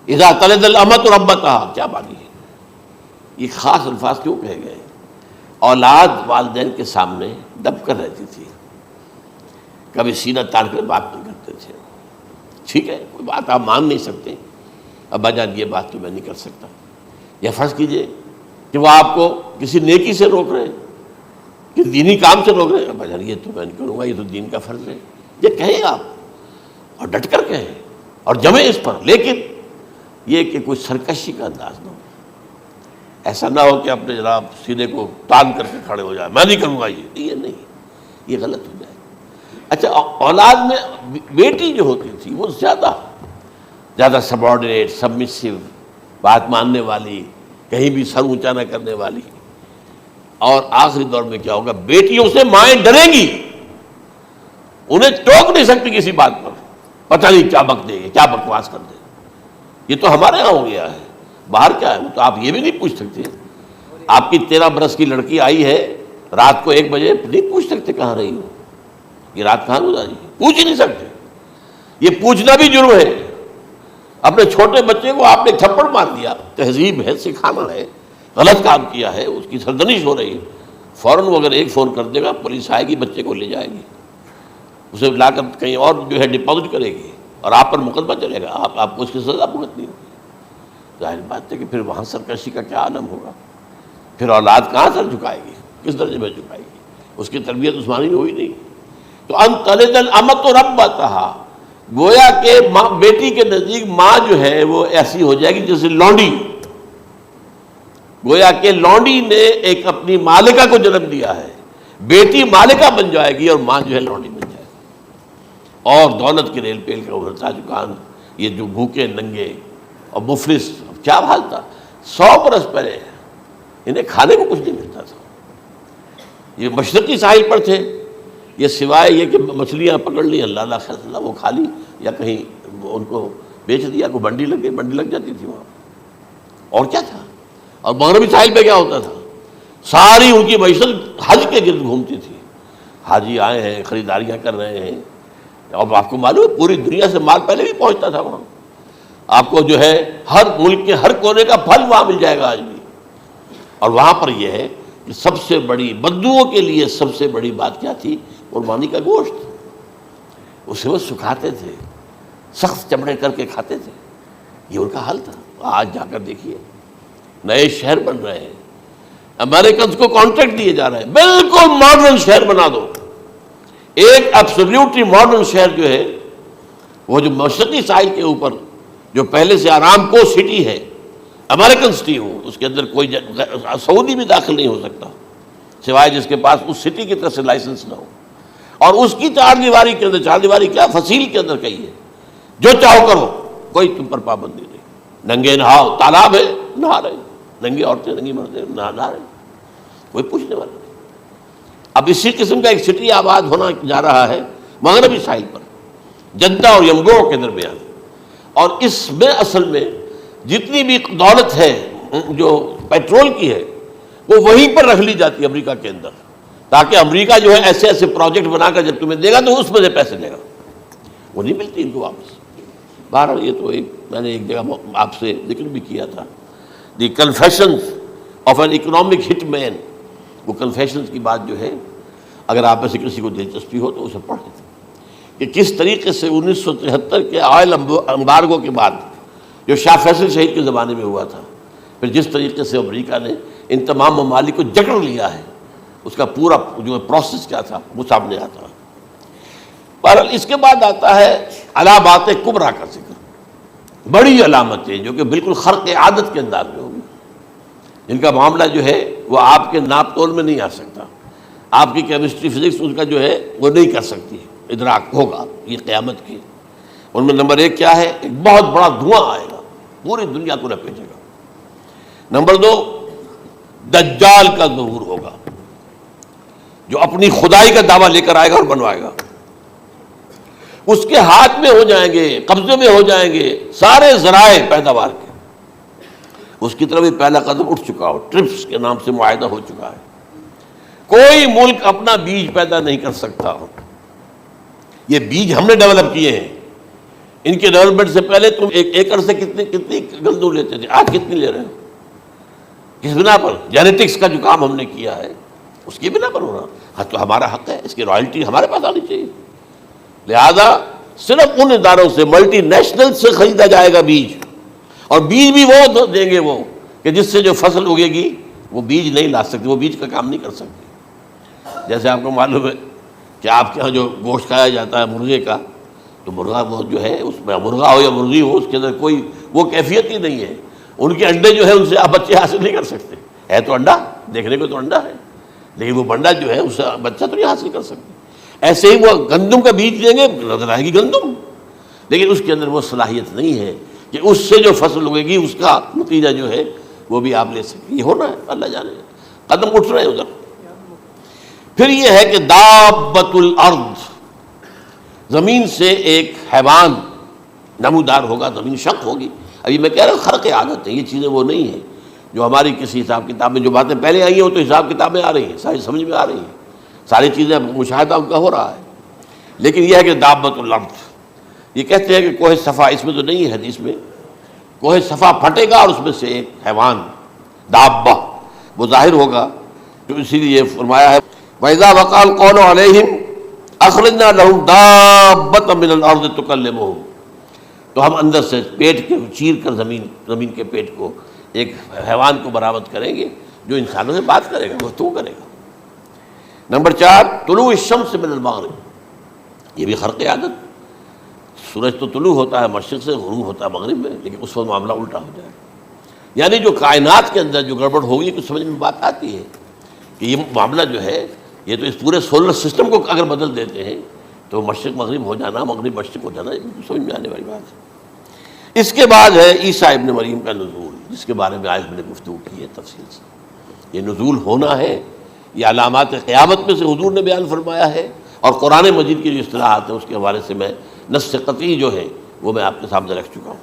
اذا تلد الامۃ ربتها، کیا بانی ہے؟ یہ خاص الفاظ کیوں کہے گئے؟ اولاد والدین کے سامنے دب کر رہتی تھی، کبھی سینہ تان کر بات نہیں کرتے تھے. ٹھیک ہے، کوئی بات آپ مان نہیں سکتے، ابا جان یہ بات تو میں نہیں کر سکتا. یا فرض کیجئے کہ وہ آپ کو کسی نیکی سے روک رہے ہیں، کہ دینی کام سے روک رہے ہیں، ابا جان یہ تو میں نہیں کروں گا، یہ تو دین کا فرض ہے. یہ کہیں آپ، اور ڈٹ کر کہیں اور جمیں اس پر. لیکن یہ کہ کوئی سرکشی کا انداز نہ ہو. ایسا نہ ہو کہ اپنے جناب سینے کو تان کر کے کھڑے ہو جائے، میں نہیں کروں گا یہ نہیں، یہ غلط ہو جائے. اچھا، اولاد میں بیٹی جو ہوتی تھی وہ زیادہ سبارڈینیٹ، سبمسو، بات ماننے والی، کہیں بھی سر اونچا نہ کرنے والی. اور آخری دور میں کیا ہوگا؟ بیٹیوں سے مائیں ڈریں گی، انہیں ٹوک نہیں سکتی کسی بات پر، پتہ نہیں کیا بک دے گی، کیا بکواس کر دے. یہ تو ہمارے ہاں ہو گیا ہے. باہر کیا ہے تو آپ یہ بھی نہیں پوچھ سکتے. آپ کی 13 برس کی لڑکی آئی ہے رات کو 1 بجے، نہیں پوچھ سکتے کہاں رہی ہو، یہ رات کہاں گزاری، پوچھ ہی نہیں سکتے. یہ پوچھنا بھی جرم ہے. اپنے چھوٹے بچے کو آپ نے تھپڑ مار دیا، تہذیب ہے، سکھانا ہے، غلط کام کیا ہے، اس کی سرزنش ہو رہی ہے، فوراً وہ اگر ایک فون کر دے گا پولیس آئے گی، بچے کو لے جائے گی، اسے لا کر کہیں اور جو ہے ڈپازٹ کرے گی اور آپ پر مقدمہ چلے گا. آپ کو اس کی سزا بھگتنی ہوگی. ظاہر بات ہے کہ پھر وہاں سرکشی کا کیا عالم ہوگا. پھر اولاد کہاں سر جھکائے گی، کس درجے میں جھکائے گی؟ اس کی تربیت عثمانی ہوئی نہیں. تو ان تلد الامۃ ربتہا، گویا کہ ماں بیٹی کے نزدیک ماں جو ہے وہ ایسی ہو جائے گی جیسے لونڈی. گویا کہ لونڈی نے ایک اپنی مالکہ کو جنم دیا ہے، بیٹی مالکہ بن جائے گی اور ماں جو ہے لونڈی بن جائے گی. اور دولت کی ریل پیل کا ابھرتا دکان، یہ جو بھوکے ننگے اور مفلس، کیا حال تھا 100 برس پہلے، انہیں کھانے کو کچھ نہیں ملتا تھا. یہ مشرقی ساحل پر تھے، یہ سوائے یہ کہ مچھلیاں پکڑ لی، اللہ خیر اللہ وہ کھا لی، یا کہیں ان کو بیچ دیا، کوئی بنڈی لگ گئی، بنڈی لگ جاتی تھی وہاں. اور کیا تھا؟ اور مغربی ساحل پہ کیا ہوتا تھا؟ ساری ان کی معیشت حج کے گرد گھومتی تھی. حاجی آئے ہیں، خریداریاں کر رہے ہیں، اور آپ کو معلوم ہے پوری دنیا سے مال پہلے بھی پہنچتا تھا وہاں. آپ کو جو ہے ہر ملک کے ہر کونے کا پھل وہاں مل جائے گا آج بھی. اور وہاں پر یہ ہے کہ سب سے بڑی بدوؤں کے لیے سب سے بڑی بات کیا تھی؟ قربانی کا گوشت. اسے وہ سکھاتے تھے، سخت چمڑے کر کے کھاتے تھے. یہ ان کا حل تھا. آج جا کر دیکھیے نئے شہر بن رہے ہیں، امریکنز کو کانٹریکٹ دیے جا رہے ہیں، بالکل ماڈرن شہر بنا دو، ایک ایبسلیوٹلی ماڈرن شہر جو ہے وہ جو مشرقی ساحل کے اوپر جو پہلے سے آرام کو سٹی ہے، امریکن سٹی ہو، اس کے اندر کوئی سعودی بھی داخل نہیں ہو سکتا سوائے جس کے پاس اس سٹی کی طرف سے لائسنس نہ ہو، اور اس کی چار دیواری کے اندر، چار دیواری کیا فصیل کے اندر کہی ہے جو چاہو کرو، کوئی تم پر پابندی نہیں، ننگے نہاؤ، تالاب ہے نہا رہے، ننگی عورتیں ننگی مردیں نہا رہے، کوئی پوچھنے والا نہیں۔ اب اسی قسم کا ایک سٹی آباد ہونا جا رہا ہے مغربی ساحل پر، جدہ اور ینبوع کے درمیان، اور اس میں اصل میں جتنی بھی دولت ہے جو پیٹرول کی ہے وہ وہیں پر رکھ لی جاتی ہے امریکہ کے اندر، تاکہ امریکہ جو ہے ایسے ایسے پروجیکٹ بنا کر جب تمہیں دے گا تو اس میں سے پیسے دے گا، وہ نہیں ملتی ان کو واپس۔ بہرحال یہ تو میں نے ایک جگہ آپ سے ذکر بھی کیا تھا، دی کنفیشنز آف این اکنامک ہٹ مین، وہ کنفیشنز کی بات جو ہے اگر آپ میں سے کسی کو دلچسپی ہو تو اسے پڑھیں کہ کس طریقے سے 1973 کے آئل امبارگو کے بعد جو شاہ فیصل شہید کے زمانے میں ہوا تھا، پھر جس طریقے سے امریکہ نے ان تمام ممالک کو جکڑ لیا ہے، اس کا پورا جو پروسیس کیا تھا وہ سامنے آتا ہے۔ بہرحال اس کے بعد آتا ہے علامات کبریٰ کا ذکر، بڑی علامتیں جو کہ بالکل خرق عادت کے انداز میں ہوگی، جن کا معاملہ جو ہے وہ آپ کے ناپ تول میں نہیں آ سکتا، آپ کی کیمسٹری فزکس اس کا جو ہے وہ نہیں کر سکتی، ادراک ہوگا یہ قیامت کی۔ ان میں نمبر ایک کیا ہے؟ ایک بہت بڑا دھواں آئے گا، پوری دنیا کو لپیٹے گا۔ نمبر دو، دجال کا ظہور ہوگا جو اپنی خدائی کا دعویٰ لے کر آئے گا اور بنوائے گا، اس کے ہاتھ میں ہو جائیں گے، قبضے میں ہو جائیں گے سارے ذرائع پیداوار کے، اس کی طرف بھی پہلا قدم اٹھ چکا ہو، ٹرپس کے نام سے معاہدہ ہو چکا ہے۔ کوئی ملک اپنا بیج پیدا نہیں کر سکتا ہو، یہ بیج ہم نے ڈیولپ کیے ہیں، ان کے ڈیولپمنٹ سے پہلے تم ایک ایکڑ سے کتنی گندم لیتے تھے، آج کتنی لے رہے ہو؟ کس بنا پر؟ جینیٹکس کا جو کام ہم نے کیا ہے اس کی بنا پر ہو رہا، تو ہمارا حق ہے، اس کی رائلٹی ہمارے پاس آنی چاہیے۔ لہذا صرف ان اداروں سے، ملٹی نیشنل سے خریدا جائے گا بیج، اور بیج بھی وہ دیں گے وہ کہ جس سے جو فصل اگے گی وہ بیج نہیں لا سکتے، وہ بیج کا کام نہیں کر سکتے۔ جیسے آپ کو معلوم ہے کہ آپ کے یہاں جو گوشت کھایا جاتا ہے مرغے کا، تو مرغا وہ جو ہے اس میں مرغا ہو یا مرغی ہو، اس کے اندر کوئی وہ کیفیت ہی نہیں ہے، ان کے انڈے جو ہے ان سے آپ بچے حاصل نہیں کر سکتے، ہے تو انڈا، دیکھنے کو تو انڈا ہے لیکن وہ بنڈا جو ہے اس سے بچہ تو نہیں حاصل کر سکتے۔ ایسے ہی وہ گندم کا بیج دیں گے، نظر آئے گی گندم، لیکن اس کے اندر وہ صلاحیت نہیں ہے کہ اس سے جو فصل اگے گی اس کا نتیجہ جو ہے وہ بھی آپ لے سکیں۔ یہ ہونا ہے، اللہ جانے، قدم اٹھ رہے ہیں ادھر۔ پھر یہ ہے کہ دابۃ الارض، زمین سے ایک حیوان نمودار ہوگا، زمین شق ہوگی۔ ابھی میں کہہ رہا ہوں خرق عادت ہے، یہ چیزیں وہ نہیں ہیں جو ہماری کسی حساب کتاب میں جو باتیں پہلے آئی ہیں وہ تو حساب کتاب میں آ رہی ہیں، ساری سمجھ میں آ رہی ہیں، ساری چیزیں مشاہدہ ان کا ہو رہا ہے، لیکن یہ ہے کہ دابۃ الارض، یہ کہتے ہیں کہ کوہ صفا، اس میں تو نہیں ہے حدیث میں، کوہ صفا پھٹے گا اور اس میں سے ایک حیوان دابہ وہ ظاہر ہوگا، تو اسی لیے فرمایا ہے وَإِذَا وَقَعَ الْقَوْلُ عَلَيْهِمْ أَخْرَجْنَا لَهُمْ دَابَّةً مِّنَ الْأَرْضِ تُكَلِّمُهُمْ، تو ہم اندر سے پیٹ کے چیر کر زمین کے پیٹ کو ایک حیوان کو برآمد کریں گے جو انسانوں سے بات کرے گا، گفتگو کرے گا۔ نمبر 4، طلوع الشمس من المغرب، یہ بھی خرق عادت، سورج تو طلوع ہوتا ہے مشرق سے، غروب ہوتا ہے مغرب میں، لیکن اس وقت معاملہ الٹا ہو جائے گا، یعنی جو کائنات کے اندر جو گڑبڑ ہوگی کچھ سمجھ میں بات آتی ہے کہ یہ معاملہ جو ہے یہ تو اس پورے سولر سسٹم کو اگر بدل دیتے ہیں تو مشرق مغرب ہو جانا، مغرب مشرق ہو جانا، یہ سمجھ میں آنے والی بات ہے۔ اس کے بعد ہے عیسیٰ ابن مریم کا نزول، جس کے بارے میں آج میں نے گفتگو کی ہے تفصیل سے۔ یہ نزول ہونا ہے، یہ علامات قیامت میں سے حضور نے بیان فرمایا ہے، اور قرآن مجید کی جو اصطلاحات ہیں اس کے حوالے سے میں نص قطعی جو ہے وہ میں آپ کے سامنے رکھ چکا ہوں۔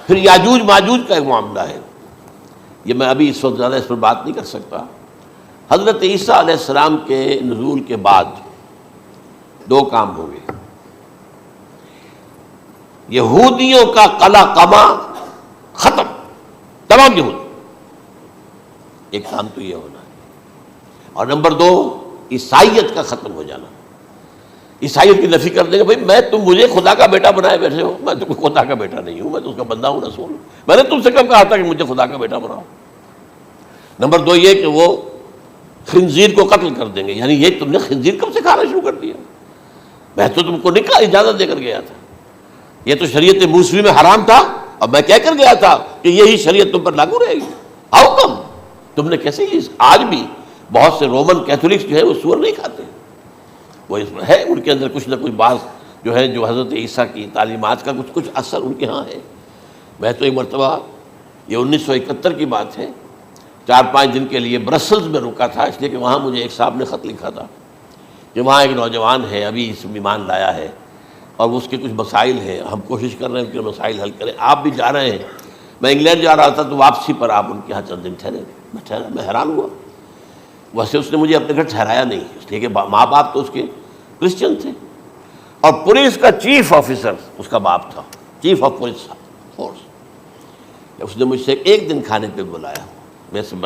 پھر یاجوج ماجوج کا ایک معاملہ ہے، یہ میں ابھی اس وقت زیادہ اس پر بات نہیں کر سکتا۔ حضرت عیسیٰ علیہ السلام کے نزول کے بعد دو کام ہوں گے، یہودیوں کا قلع قمع ختم، تمام یہود، ایک کام تو یہ ہونا ہے، اور نمبر 2 عیسائیت کا ختم ہو جانا، عیسائیت کی نفی کر دیں گے، بھائی تم مجھے خدا کا بیٹا بنائے بیٹھے ہو، میں تو خدا کا بیٹا نہیں ہوں، میں تو اس کا بندہ ہوں، رسول ہوں، میں نے تم سے کب کہا تھا کہ مجھے خدا کا بیٹا بناؤ۔ نمبر 2 یہ کہ وہ خنزیر کو قتل کر دیں گے. یعنی یہ تم نے خنزیر کب سے کھانا شروع کر دیا؟ میں تو تم کو نکاح اجازت دے کر گیا تھا. یہ تو شریعت موسوی میں حرام تھا اور میں کہہ کر گیا تھا کہ یہی شریعت تم پر لاگو رہے گی. How come? تم نے کیسے لی؟ آج بھی بہت سے رومن کیتھولکس جو ہے وہ سور نہیں کھاتے. وہ اس میں ہے ان کے اندر کچھ نہ کچھ بات جو ہے جو حضرت عیسیٰ کی تعلیمات کا کچھ اثر ان کے ہاں ہے. میں تو ایک مرتبہ، یہ 1971 کی بات ہے، 4-5 دن کے لیے برسلز میں رکا تھا، اس لیے کہ وہاں مجھے ایک صاحب نے خط لکھا تھا کہ وہاں ایک نوجوان ہے، ابھی اس ایمان لایا ہے اور اس کے کچھ مسائل ہیں، ہم کوشش کر رہے ہیں ان کے مسائل حل کریں. آپ بھی جا رہے ہیں. میں انگلینڈ جا رہا تھا تو واپسی پر آپ ان کے یہاں چند دن ٹھہرے. میں حیران ہوا. ویسے اس نے مجھے اپنے گھر ٹھہرایا نہیں، اس لیے کہ ماں باپ تو اس کے کرسچن تھے اور پولیس کا چیف آفیسر اس کا باپ تھا، چیف آف پولیس فورس. اس نے مجھ سے ایک دن کھانے پہ بلایا، میں سے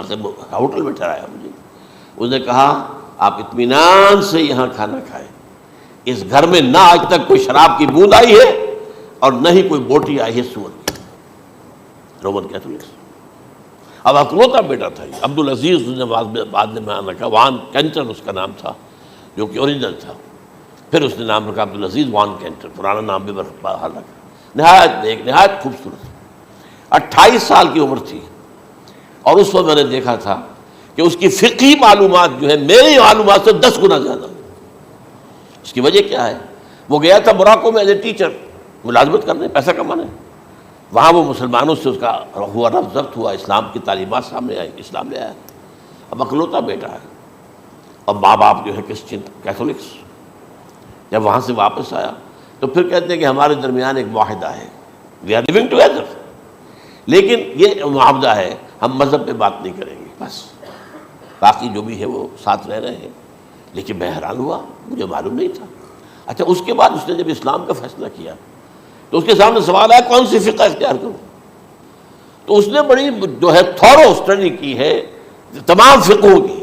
ہوٹل میں ٹھہرایا مجھے. اس نے کہا آپ اطمینان سے یہاں کھانا کھائیں، اس گھر میں نہ آج تک کوئی شراب کی بوند آئی ہے اور نہ ہی کوئی بوٹی آئی ہے سور کی. Roman Catholics. اب اکلوتا بیٹا تھا یہ عبدالعزیز، اس نے بعد میں نام رکھا، وان کینٹر اس کا نام تھا جو کہ اوریجنل تھا. پھر اس نے نام رکھا عبدالعزیز وان کینٹر، پرانا نام بھی بحال رکھا. نہایت نیک، نہایت خوبصورت. 28 سال کی عمر تھی اور اس وقت میں نے دیکھا تھا کہ اس کی فقہی معلومات جو ہے میری معلومات سے 10 گنا زیادہ. اس کی وجہ کیا ہے؟ وہ گیا تھا موراکو میں ایز اے ٹیچر ملازمت کرنے، پیسہ کمانے. وہاں وہ مسلمانوں سے اس کا ہوا رفت ضبط ہوا، اسلام کی تعلیمات سامنے آئی، اسلام لے آیا. اب اکلوتا بیٹا ہے اور ماں باپ جو ہے کرسچن کیتھولکس. جب وہاں سے واپس آیا تو پھر کہتے ہیں کہ ہمارے درمیان ایک معاہدہ ہے، وی آر لیونگ ٹوگیدر، لیکن یہ معاہدہ ہے ہم مذہب پہ بات نہیں کریں گے، بس باقی جو بھی ہے وہ ساتھ رہ رہے ہیں. لیکن میں حیران ہوا، مجھے معلوم نہیں تھا. اچھا اس کے بعد اس نے جب اسلام کا فیصلہ کیا تو اس کے سامنے سوال آیا کون سی فقہ اختیار کروں. تو اس نے بڑی جو ہے تھورو اسٹڈی کی ہے تمام فقہوں کی،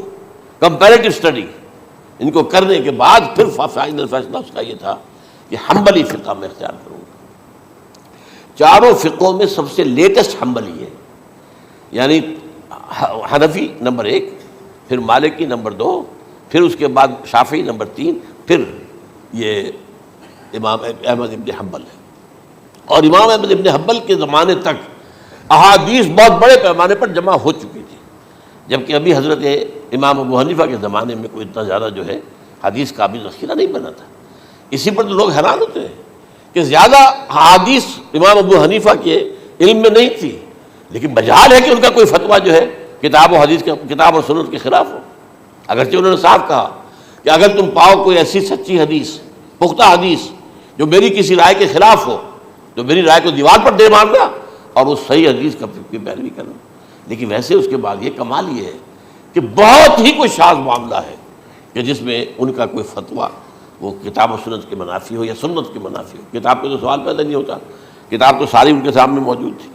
کمپیریٹو اسٹڈی. ان کو کرنے کے بعد پھر فائنل فیصلہ اس کا یہ تھا کہ حنبلی فقہ میں اختیار کروں گا. چاروں فقہوں میں سب سے لیٹسٹ حنبلی ہے، یعنی حنفی نمبر 1، پھر مالکی نمبر 2، پھر اس کے بعد شافعی نمبر 3، پھر یہ امام احمد ابن حنبل ہے. اور امام احمد ابن حنبل کے زمانے تک احادیث بہت بڑے پیمانے پر جمع ہو چکی تھی، جبکہ ابھی حضرت امام ابو حنیفہ کے زمانے میں کوئی اتنا زیادہ جو ہے حدیث کا بھی ذخیرہ نہیں بنا تھا. اسی پر تو لوگ حیران ہوتے ہیں کہ زیادہ حدیث امام ابو حنیفہ کے علم میں نہیں تھی، لیکن مجال ہے کہ ان کا کوئی فتویٰ جو ہے کتاب و حدیث کا، کتاب اور سنت کے خلاف ہو. اگرچہ انہوں نے صاف کہا کہ اگر تم پاؤ کوئی ایسی سچی حدیث، پختہ حدیث جو میری کسی رائے کے خلاف ہو تو میری رائے کو دیوار پر دے مارنا اور اس صحیح حدیث کا پیروی کرنا. لیکن ویسے اس کے بعد یہ کمال یہ ہے کہ بہت ہی کوئی شاذ معاملہ ہے کہ جس میں ان کا کوئی فتویٰ وہ کتاب و سنت کے منافی ہو یا سنت کے منافی ہو. کتاب پہ تو سوال پیدا نہیں ہوتا، کتاب تو ساری ان کے سامنے موجود تھی.